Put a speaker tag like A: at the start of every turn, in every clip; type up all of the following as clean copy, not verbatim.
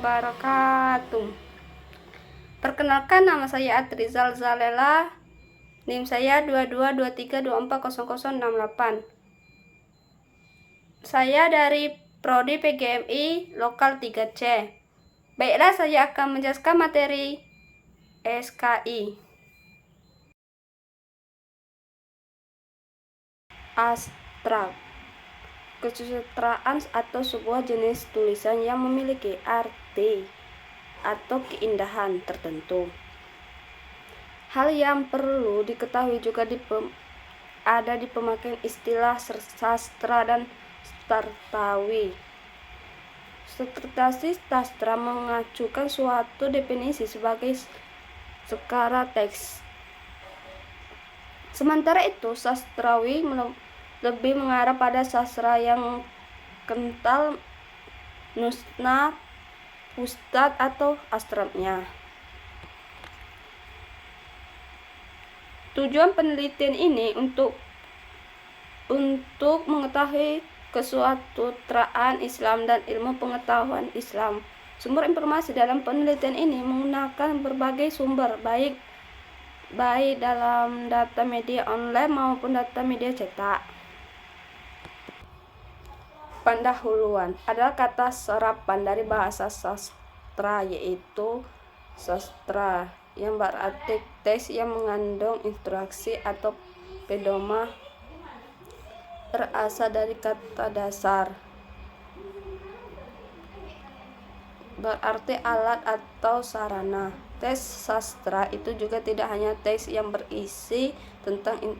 A: wabarakatuh. Perkenalkan, nama saya Adrizal Zalela. NIM saya 2223240068. Saya dari Prodi PGMI Lokal 3C. Baiklah, saya akan menjelaskan materi SKI. Abstrak, kesusastraan atau sebuah jenis tulisan yang memiliki arti atau keindahan tertentu. Hal yang perlu diketahui juga ada di pemakaian istilah sastra dan sastrawi. Sastra mengacukan suatu definisi sebagai skala teks. Sementara itu, sastrawi lebih mengarah pada sastra yang kental, nusna, pustad atau abstraknya. Tujuan penelitian ini untuk mengetahui kesusastraan Islam dan ilmu pengetahuan Islam. Sumber informasi dalam penelitian ini menggunakan berbagai sumber, baik dalam data media online maupun data media cetak. Pendahuluan adalah kata serapan dari bahasa sastra, yaitu sastra, yang berarti teks yang mengandung instruksi atau pedoman, berasal dari kata dasar, berarti alat atau sarana. Teks sastra itu juga tidak hanya teks yang berisi tentang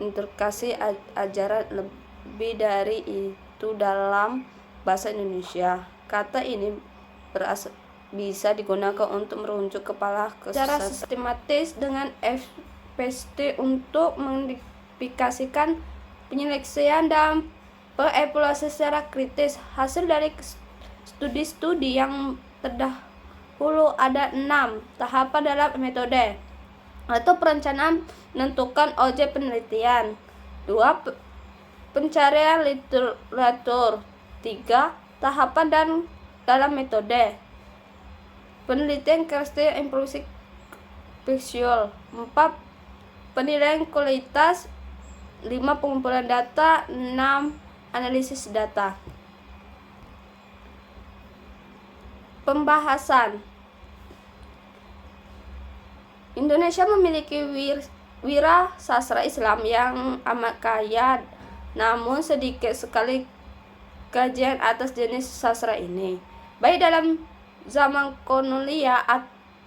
A: instruksi ajaran, lebih dari itu dalam bahasa Indonesia. Kata ini bisa digunakan untuk merujuk kepala secara sistematis dengan FPST untuk mengidentifikasikan, penyeleksian, dan pengevaluasi secara kritis. Hasil dari studi-studi yang terdahulu ada 6 tahapan dalam metode atau perencanaan menentukan objek penelitian, 2 pencarian literatur, 3 tahapan dan dalam metode penelitian karakteristik impulsif visual, 4 penilaian kualitas, 5 pengumpulan data, 6 analisis data. Pembahasan. Indonesia memiliki wira sastra Islam yang amat kaya, namun sedikit sekali kajian atas jenis sastra ini, baik dalam zaman kolonial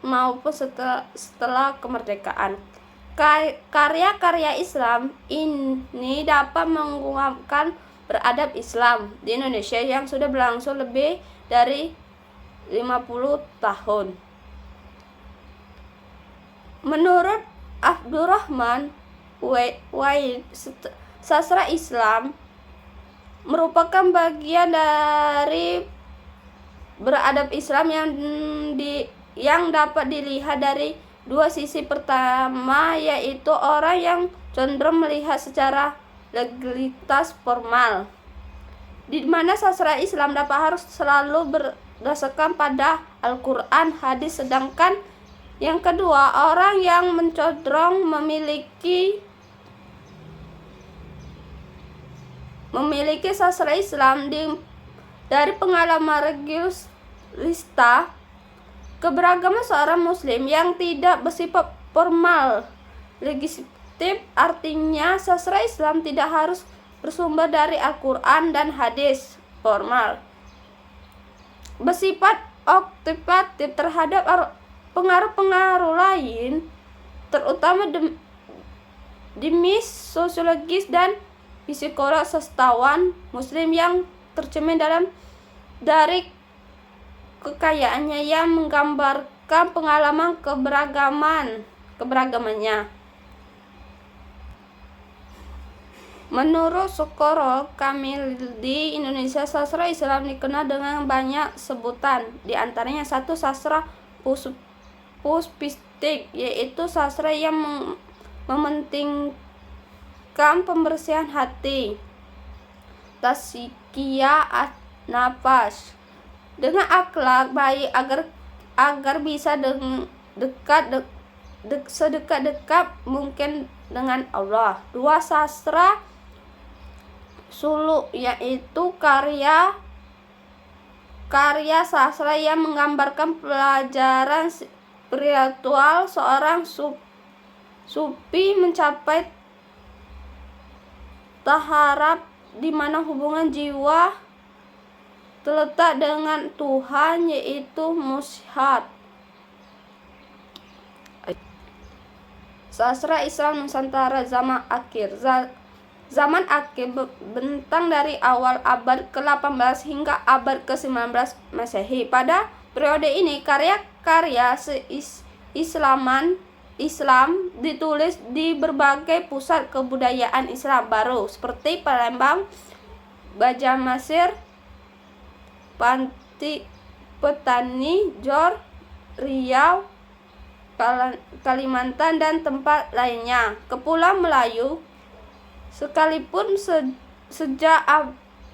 A: maupun setelah kemerdekaan. Karya-karya Islam ini dapat mengungkapkan beradab Islam di Indonesia yang sudah berlangsung lebih dari 50 tahun. Menurut Abdurrahman Wahid, sastra Islam merupakan bagian dari beradab Islam yang dapat dilihat dari 2 sisi. Pertama, yaitu orang yang cenderung melihat secara legalitas formal, di mana sastra Islam dapat harus selalu berdasarkan pada Al-Quran, hadis. Sedangkan yang kedua, orang yang cenderung memiliki sastra Islam dari pengalaman religiusitas, keberagaman seorang muslim yang tidak bersifat formal. Legislatif artinya sastra Islam tidak harus bersumber dari Al-Quran dan hadis formal, bersifat observatif terhadap pengaruh-pengaruh lain, terutama dimis sosiologis dan psikolog sastrawan muslim yang tercermin dari kekayaannya yang menggambarkan pengalaman keberagamannya. Menurut Sokoro Kamil, di Indonesia sastra Islam dikenal dengan banyak sebutan, di antaranya 1 sastra puspistik, yaitu sastra yang mementingkan pembersihan hati, tasqiyah nafas, dengan akhlak baik agar bisa sedekat-dekat mungkin dengan Allah. 2. Sastra suluk, yaitu karya sastra yang menggambarkan pelajaran spiritual seorang sufi mencapai taharab di mana hubungan jiwa terletak dengan Tuhan, yaitu musyahad. Sastra Islam Nusantara zaman akhir. Zaman akhir bentang dari awal abad ke-18 hingga abad ke-19 Masehi. Pada periode ini karya-karya Islam ditulis di berbagai pusat kebudayaan Islam baru seperti Palembang, Banjarmasin, Petani, Johor, Riau, Kalimantan, dan tempat lainnya. Kepulauan Melayu sekalipun sejak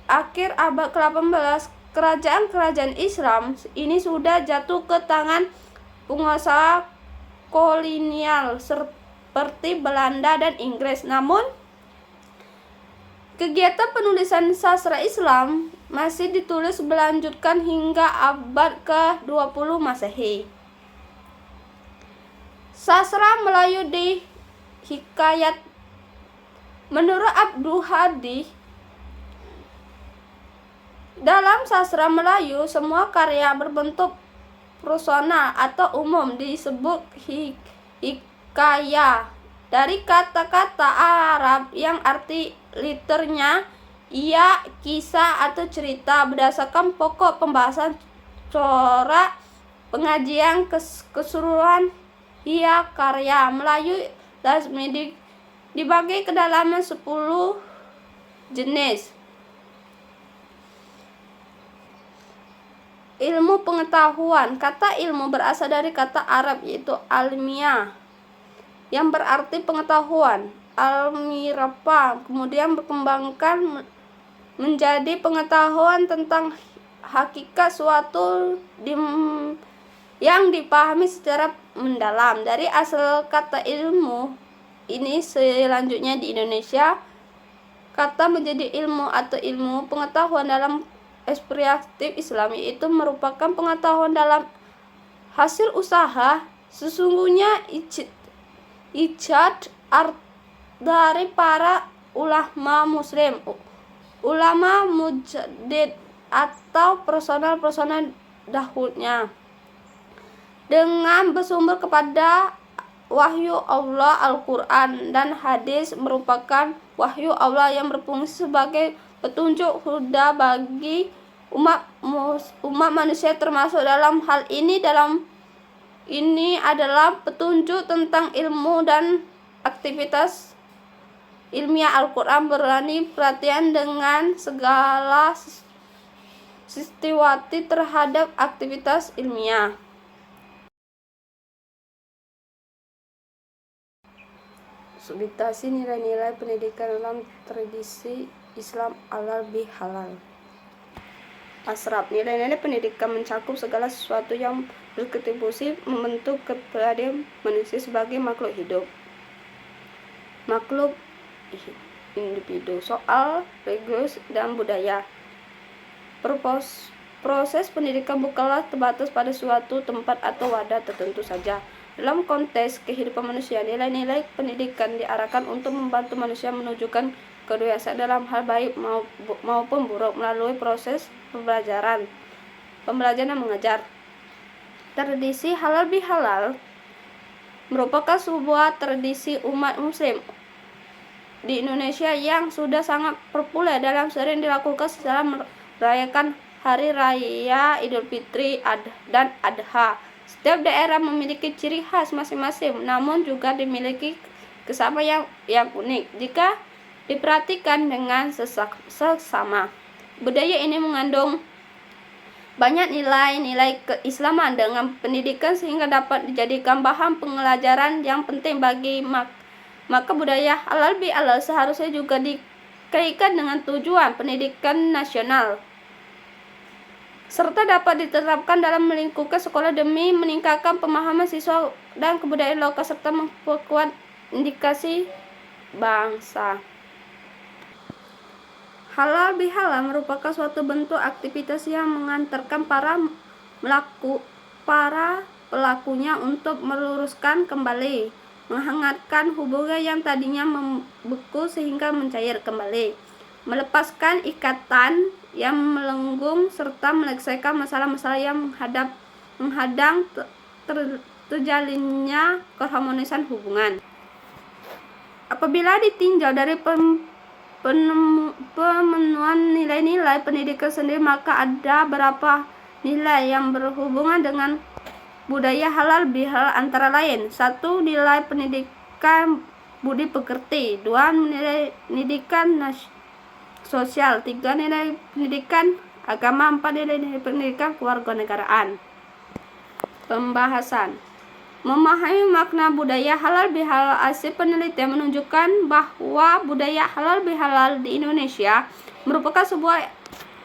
A: akhir abad ke-18 kerajaan-kerajaan Islam ini sudah jatuh ke tangan penguasa kolonial seperti Belanda dan Inggris. Namun kegiatan penulisan sastra Islam masih ditulis berlanjutkan hingga abad ke-20 Masehi. Sastra Melayu di Hikayat. Menurut Abdul Hadi, dalam sastra Melayu semua karya berbentuk personal atau umum disebut hikayat, dari kata-kata Arab yang arti liternya ia kisah atau cerita berdasarkan pokok pembahasan corak pengajian keseluruhan. Ia karya Melayu Lazmi dibagi ke dalam 10 jenis. Ilmu pengetahuan. Kata ilmu berasal dari kata Arab yaitu almiah yang berarti pengetahuan. Almirapa kemudian berkembangkan menjadi pengetahuan tentang hakikat suatu yang dipahami secara mendalam. Dari asal kata ilmu ini selanjutnya di Indonesia kata menjadi ilmu atau ilmu pengetahuan dalam perspektif Islam, yaitu merupakan pengetahuan dalam hasil usaha. Sesungguhnya ijtihad dari para ulama muslim, ulama mujaddid atau personal dahulunya dengan bersumber kepada wahyu Allah. Al-Quran dan hadis merupakan wahyu Allah yang berfungsi sebagai petunjuk huda bagi umat manusia, termasuk dalam hal ini adalah petunjuk tentang ilmu dan aktivitas ilmiah. Al-Quran berani perhatian dengan segala sistemati terhadap aktivitas ilmiah. Substansi nilai-nilai pendidikan dalam tradisi Islam halal bihalal. Asraf. Nilai-nilai pendidikan mencakup segala sesuatu yang berkontribusi membentuk kepribadian manusia sebagai makhluk hidup, makhluk individu. Soal religius dan budaya. Proses pendidikan bukanlah terbatas pada suatu tempat atau wadah tertentu saja. Dalam konteks kehidupan manusia, nilai-nilai pendidikan diarahkan untuk membantu manusia menunjukkan kedewasaan dalam hal baik maupun buruk melalui proses pembelajaran dan mengajar. Tradisi halal bihalal merupakan sebuah tradisi umat muslim di Indonesia yang sudah sangat populer dan sering dilakukan secara merayakan hari raya Idul Fitri dan Adha. Setiap daerah memiliki ciri khas masing-masing, namun juga dimiliki kesamaan yang unik jika diperhatikan dengan sesama. Budaya ini mengandung banyak nilai-nilai keislaman dengan pendidikan sehingga dapat dijadikan bahan pembelajaran yang penting bagi maka budaya halal bihalal seharusnya juga dikaitkan dengan tujuan pendidikan nasional. serta dapat diterapkan dalam lingkungan sekolah demi meningkatkan pemahaman siswa dan kebudayaan lokal serta memperkuat indikasi bangsa. Halal bihalal merupakan suatu bentuk aktivitas yang mengantarkan para pelakunya untuk meluruskan kembali, menghangatkan hubungan yang tadinya membeku sehingga mencair kembali, melepaskan ikatan yang melenggung serta menyelesaikan masalah-masalah yang menghadang terjalinnya keharmonisan hubungan. Apabila ditinjau dari pemenuhan nilai-nilai pendidikan sendiri, maka ada beberapa nilai yang berhubungan dengan budaya halal bihalal, antara lain: 1. Nilai pendidikan budi pekerti. 2. Nilai pendidikan sosial. 3. Nilai pendidikan agama. 4. Nilai pendidikan kewarganegaraan. Pembahasan. Memahami makna budaya halal bihalal. Hasil penelitian menunjukkan bahwa budaya halal bihalal di Indonesia merupakan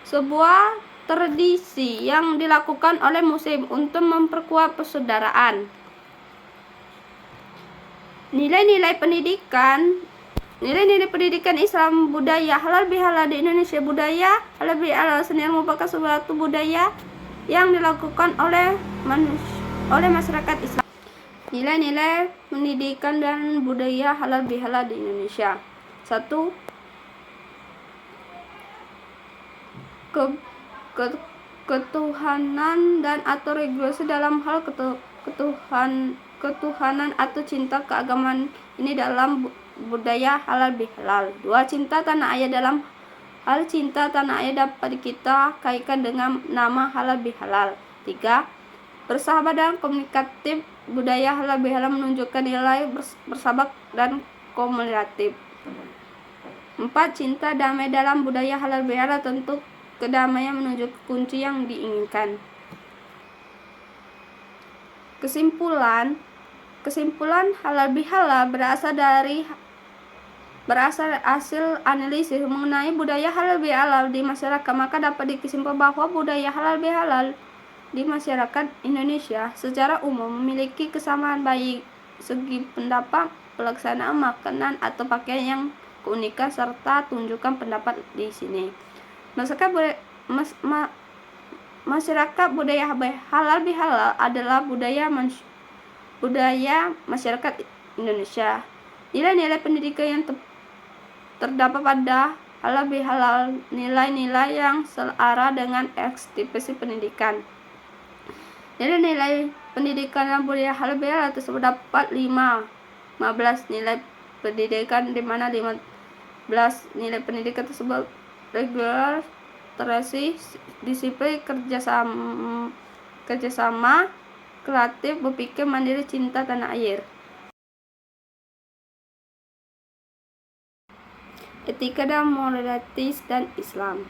A: sebuah tradisi yang dilakukan oleh muslim untuk memperkuat persaudaraan. Nilai-nilai pendidikan Islam budaya halal bihalal di Indonesia. Budaya halal bihalal sendiri merupakan suatu budaya yang dilakukan oleh masyarakat Islam. Nilai-nilai pendidikan dan budaya halal bihalal di Indonesia. 1. Ketuhanan dan atau regulasi dalam hal ketuhanan atau cinta keagamaan ini dalam budaya halal bihalal. 2. Cinta tanah air. Dalam hal cinta tanah air dapat kita kaitkan dengan nama halal bihalal. 3. Bersahabat dan komunikatif. Budaya halal bihalal menunjukkan nilai bersahabat dan komunikatif. 4. Cinta damai. Dalam budaya halal bihalal tentu kedamaian menunjuk kunci yang diinginkan. Kesimpulan halal bihalal berasal hasil analisis mengenai budaya halal bihalal di masyarakat, maka dapat disimpulkan bahwa budaya halal bihalal di masyarakat Indonesia secara umum memiliki kesamaan baik segi pendapat, pelaksanaan makanan atau pakaian yang keunikan serta tunjukkan pendapat di sini. Masyarakat budaya halal bihalal adalah budaya masyarakat Indonesia. Nilai-nilai pendidikan yang terdapat pada halal bihalal nilai-nilai yang searah dengan ekspektasi pendidikan. Nilai-nilai pendidikan dalam budaya halal bihalal tersebut dapat 15 nilai pendidikan, di mana 15 nilai pendidikan tersebut regular, terasi, disiplin, kerjasama, kreatif, berpikir mandiri, cinta tanah air. Etika dan moralitas dan Islam.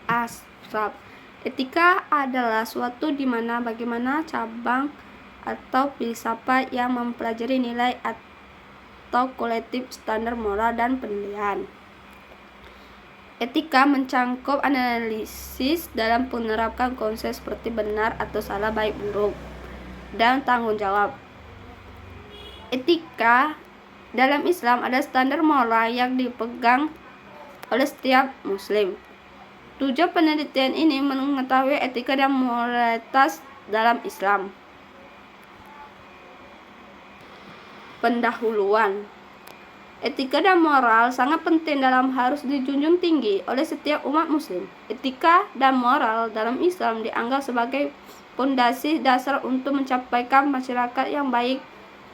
A: Asraf. Etika adalah suatu di mana bagaimana cabang atau filsafat yang mempelajari nilai atau kolektif standar moral dan penilaian. Etika mencangkup analisis dalam menerapkan konsep seperti benar atau salah, baik buruk, dan tanggung jawab. Etika dalam Islam ada standar moral yang dipegang oleh setiap muslim. Tujuan penelitian ini mengetahui etika dan moralitas dalam Islam. Pendahuluan. Etika dan moral sangat penting dalam harus dijunjung tinggi oleh setiap umat muslim. Etika dan moral dalam Islam dianggap sebagai fondasi dasar untuk mencapaikan masyarakat yang baik,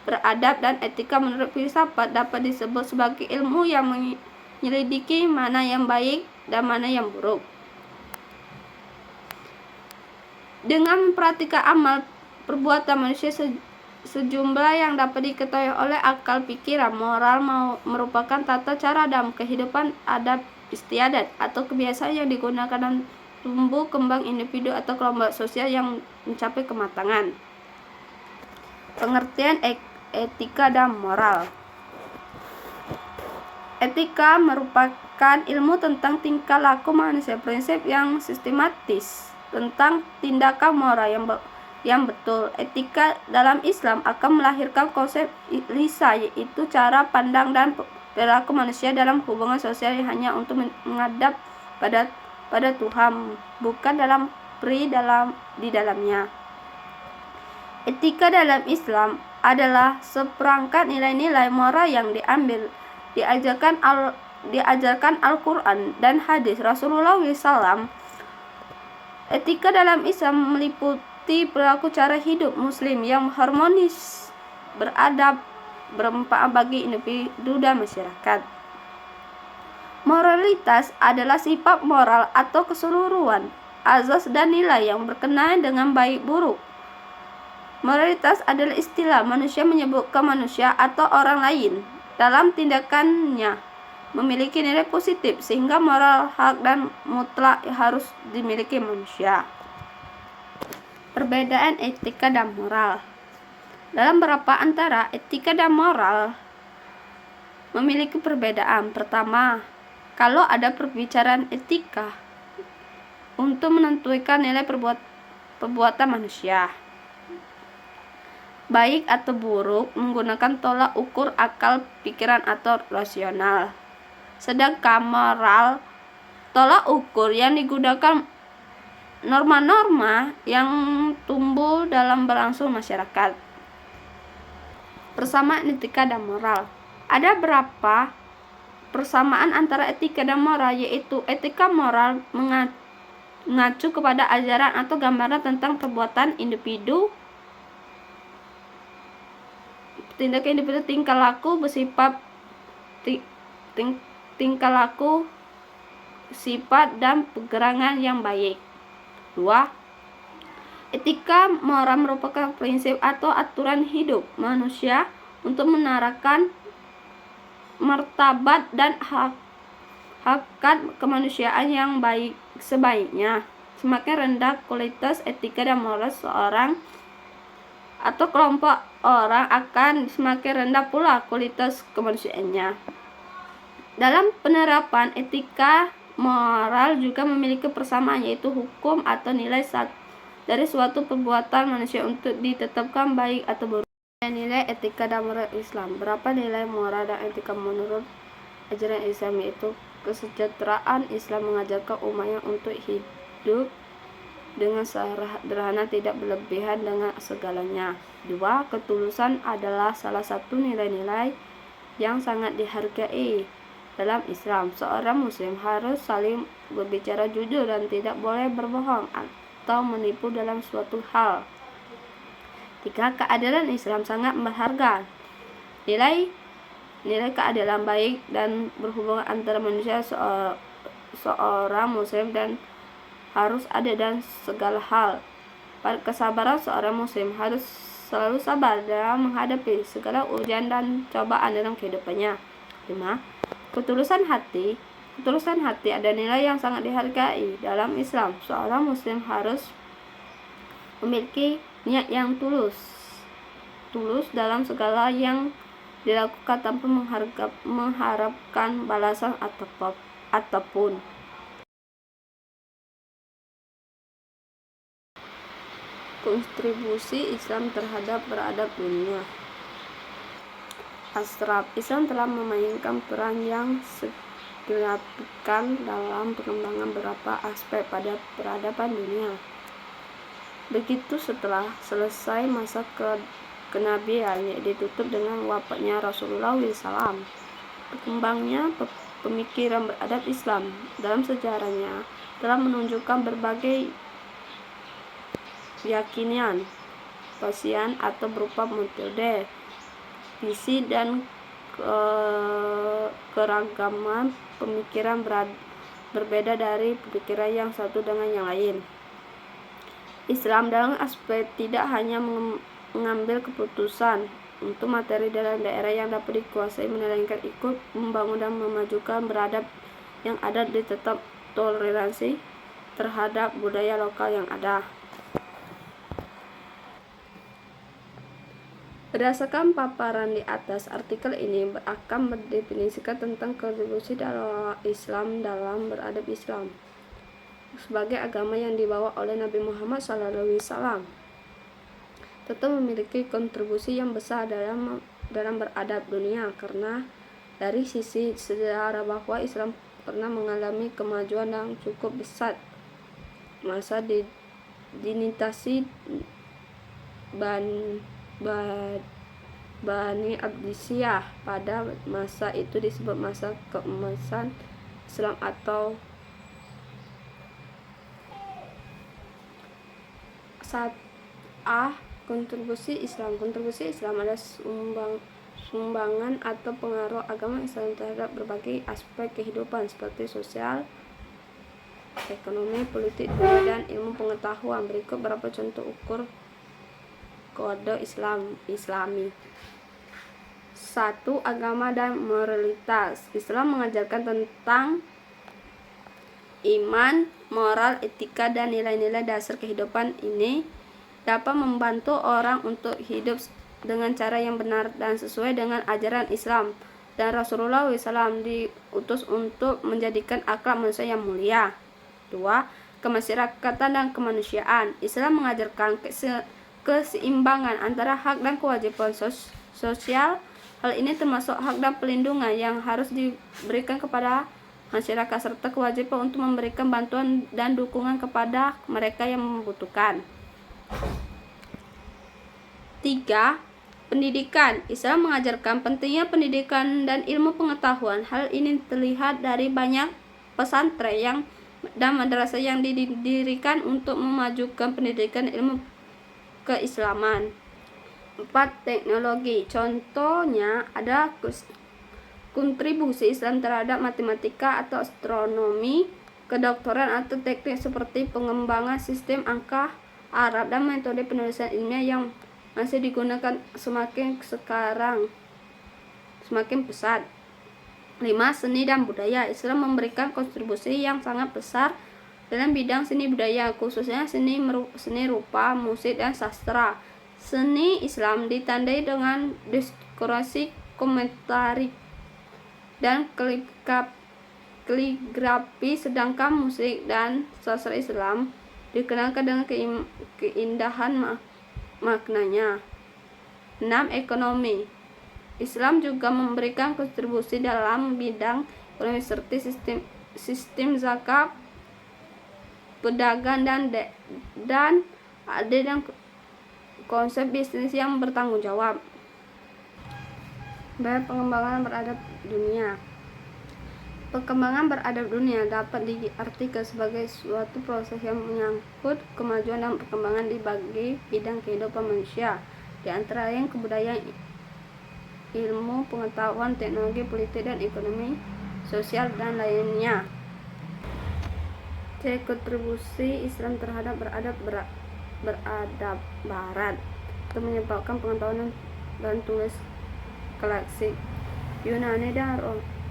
A: beradab, dan etika menurut filsafat dapat disebut sebagai ilmu yang menyelidiki mana yang baik dan mana yang buruk. Dengan memperhatikan amal perbuatan manusia sejumlah yang dapat diketahui oleh akal pikiran, moral merupakan tata cara dalam kehidupan, adab istiadat atau kebiasaan yang digunakan dalam tumbuh kembang individu atau kelompok sosial yang mencapai kematangan. Pengertian etika dan moral. Etika merupakan ilmu tentang tingkah laku manusia, prinsip yang sistematis tentang tindakan moral yang betul. Etika dalam Islam akan melahirkan konsep lisa, yaitu cara pandang dan perilaku manusia dalam hubungan sosial yang hanya untuk menghadap pada Tuhan, bukan di dalamnya. Etika dalam Islam adalah seperangkat nilai-nilai moral yang diajarkan Al-Quran dan hadis Rasulullah SAW. Etika dalam Islam meliputi perilaku cara hidup Muslim yang harmonis, beradab, bermanfaat bagi individu dan masyarakat. Moralitas adalah sifat moral atau keseluruhan azas dan nilai yang berkenaan dengan baik buruk. Moralitas adalah istilah manusia menyebutkan manusia atau orang lain dalam tindakannya memiliki nilai positif, sehingga moral hak dan mutlak harus dimiliki manusia. Perbedaan etika dan moral. Dalam beberapa antara etika dan moral memiliki perbedaan. Pertama, kalau ada perbicaraan etika untuk menentukan nilai perbuatan manusia, baik atau buruk, menggunakan tolak ukur akal, pikiran, atau rasional. Sedangkan moral, tolak ukur yang digunakan norma-norma yang tumbuh dalam berlangsung masyarakat. Persamaan etika dan moral. Ada berapa persamaan antara etika dan moral, yaitu etika moral mengacu kepada ajaran atau gambaran tentang perbuatan individu, tindakan individu, tingkah laku bersifat tingkah laku, sifat dan pegerangan yang baik. 2. Etika moral merupakan prinsip atau aturan hidup manusia untuk menerapkan martabat dan hakikat kemanusiaan yang baik sebaiknya. Semakin rendah kualitas etika dan moral seorang atau kelompok orang, akan semakin rendah pula kualitas kemanusiaannya. Dalam penerapan etika, moral juga memiliki persamaan, yaitu hukum atau nilai dari suatu perbuatan manusia untuk ditetapkan baik atau buruk. Nilai etika dan moral Islam. Berapa nilai moral dan etika menurut ajaran Islam, yaitu kesejahteraan. Islam mengajarkan umatnya untuk hidup dengan sederhana, tidak berlebihan dengan segalanya. 2. Ketulusan adalah salah satu nilai-nilai yang sangat dihargai dalam Islam. Seorang muslim harus saling berbicara jujur dan tidak boleh berbohong atau menipu dalam suatu hal. 3. Keadilan Islam sangat berharga. Nilai keadilan baik dan berhubungan antara manusia, seorang muslim dan harus ada dan segala hal. Kesabaran, seorang muslim harus selalu sabar dalam menghadapi segala ujian dan cobaan dalam kehidupannya. 5. Ketulusan hati ada nilai yang sangat dihargai dalam Islam. Seorang muslim harus memiliki niat yang tulus dalam segala yang dilakukan tanpa mengharapkan balasan ataupun. Kontribusi Islam terhadap beradab dunia. Asraf. Islam telah memainkan peran yang signifikan dalam pengembangan beberapa aspek pada peradaban dunia. Begitu setelah selesai masa kenabian yang ditutup dengan wafatnya Rasulullah SAW, berkembangnya pemikiran beradab Islam dalam sejarahnya telah menunjukkan berbagai keyakinan pasien atau berupa metode, visi, dan keragaman pemikiran berbeda dari pemikiran yang satu dengan yang lain. Islam dalam aspek tidak hanya mengambil keputusan untuk materi dalam daerah yang dapat dikuasai, melainkan ikut membangun dan memajukan beradab yang ada di tetap toleransi terhadap budaya lokal yang ada. Berdasarkan paparan di atas, artikel ini akan mendefinisikan tentang kontribusi dalam Islam dalam beradab Islam sebagai agama yang dibawa oleh Nabi Muhammad SAW. Tentu memiliki kontribusi yang besar dalam beradab dunia, karena dari sisi sejarah bahwa Islam pernah mengalami kemajuan yang cukup besar. Masa dinitasi Bani Abbasiyah pada masa itu disebut masa keemasan Islam atau 1A. Kontribusi Islam. Kontribusi Islam adalah sumbangan atau pengaruh agama Islam terhadap berbagai aspek kehidupan seperti sosial, ekonomi, politik, dunia, dan ilmu pengetahuan. Berikut beberapa contoh ukur kode Islami. 1. Agama dan moralitas. Islam mengajarkan tentang iman, moral, etika, dan nilai-nilai dasar kehidupan. Ini dapat membantu orang untuk hidup dengan cara yang benar dan sesuai dengan ajaran Islam. Dan Rasulullah SAW diutus untuk menjadikan akhlak manusia yang mulia. 2. Kemasyarakatan dan kemanusiaan. Islam mengajarkan keseimbangan antara hak dan kewajiban sosial. Hal ini termasuk hak dan pelindungan yang harus diberikan kepada masyarakat serta kewajiban untuk memberikan bantuan dan dukungan kepada mereka yang membutuhkan. 3. Pendidikan. Islam mengajarkan pentingnya pendidikan dan ilmu pengetahuan. Hal ini terlihat dari banyak pesantren dan madrasah yang didirikan untuk memajukan pendidikan ilmu keislaman. 4. Teknologi. Contohnya ada kontribusi Islam terhadap matematika atau astronomi, kedokteran atau teknik seperti pengembangan sistem angka Arab dan metode penulisan ilmiah yang masih digunakan semakin pesat. 5. Seni dan budaya. Islam memberikan kontribusi yang sangat besar dalam bidang seni budaya, khususnya seni rupa, musik, dan sastra. Seni Islam ditandai dengan dekorasi, komentari, dan kaligrafi, sedangkan musik dan sastra Islam dikenalkan dengan keindahan maknanya. 6. Ekonomi. Islam juga memberikan kontribusi dalam bidang ekonomi seperti sistem zakat, pedagang, dan adil, dan konsep bisnis yang bertanggung jawab. Pengembangan beradab dunia. Perkembangan beradab dunia dapat diartikan sebagai suatu proses yang menyangkut kemajuan dan perkembangan di berbagai bidang kehidupan manusia, di antara lain kebudayaan, ilmu pengetahuan, teknologi, politik, dan ekonomi, sosial, dan lainnya. Kontribusi Islam terhadap beradab Barat itu menyebabkan pengetahuan dan tulis klasik Yunani dan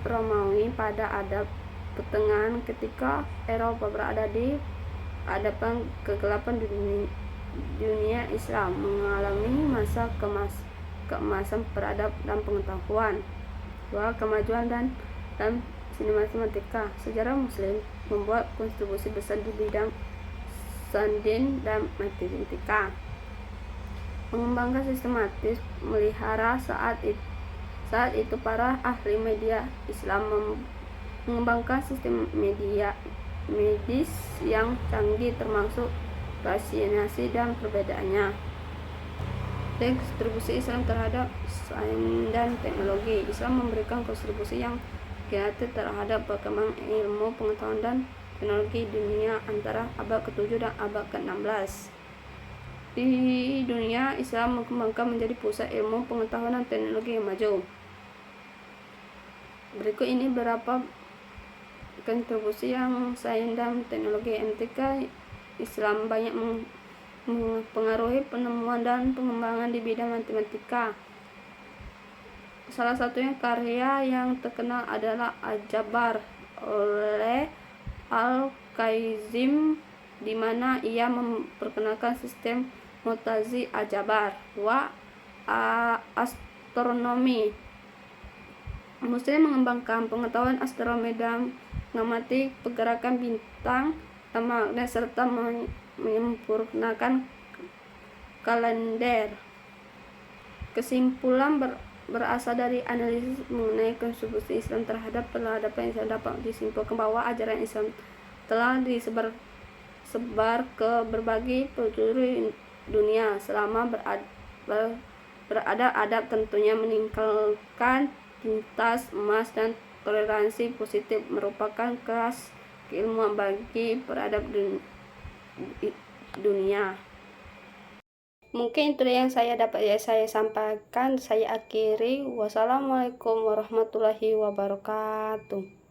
A: Romawi pada adab pertengahan. Ketika Eropa berada di hadapan kegelapan dunia Islam mengalami masa keemasan peradab dan pengetahuan. 2. Kemajuan dan seni matematika. Sejarah Muslim membuat kontribusi besar di bidang sains dan matematika. Mengembangkan sistematis melihara saat itu para ahli media Islam mengembangkan sistem medis yang canggih, termasuk vaksinasi dan perbedaannya. Kontribusi Islam terhadap sains dan teknologi. Islam memberikan kontribusi yang kreatif terhadap perkembangan ilmu pengetahuan dan teknologi dunia antara abad ke-7 dan abad ke-16. Di dunia, Islam mengembangkan menjadi pusat ilmu pengetahuan dan teknologi yang maju. Berikut ini beberapa kontribusi yang sains dan teknologi. MTK Islam banyak mempengaruhi penemuan dan pengembangan di bidang matematika. Salah satunya karya yang terkenal adalah Al-Jabar oleh Al-Khawarizmi, di mana ia memperkenalkan sistem mutazili Al-Jabar. 2. astronomi. Muslim mengembangkan pengetahuan astronomi dan mengamati pergerakan bintang dan magnet serta menyempurnakan kalender. Kesimpulan berasal dari analisis mengenai kontribusi Islam terhadap peradaban Islam dapat disimpulkan bahwa ajaran Islam telah disebar ke berbagai penjuru dunia selama beradab tentunya meninggalkan cintas emas dan toleransi positif merupakan kelas keilmuan bagi peradab dunia. Mungkin itu yang dapat saya sampaikan. Saya akhiri. Wassalamualaikum warahmatullahi wabarakatuh.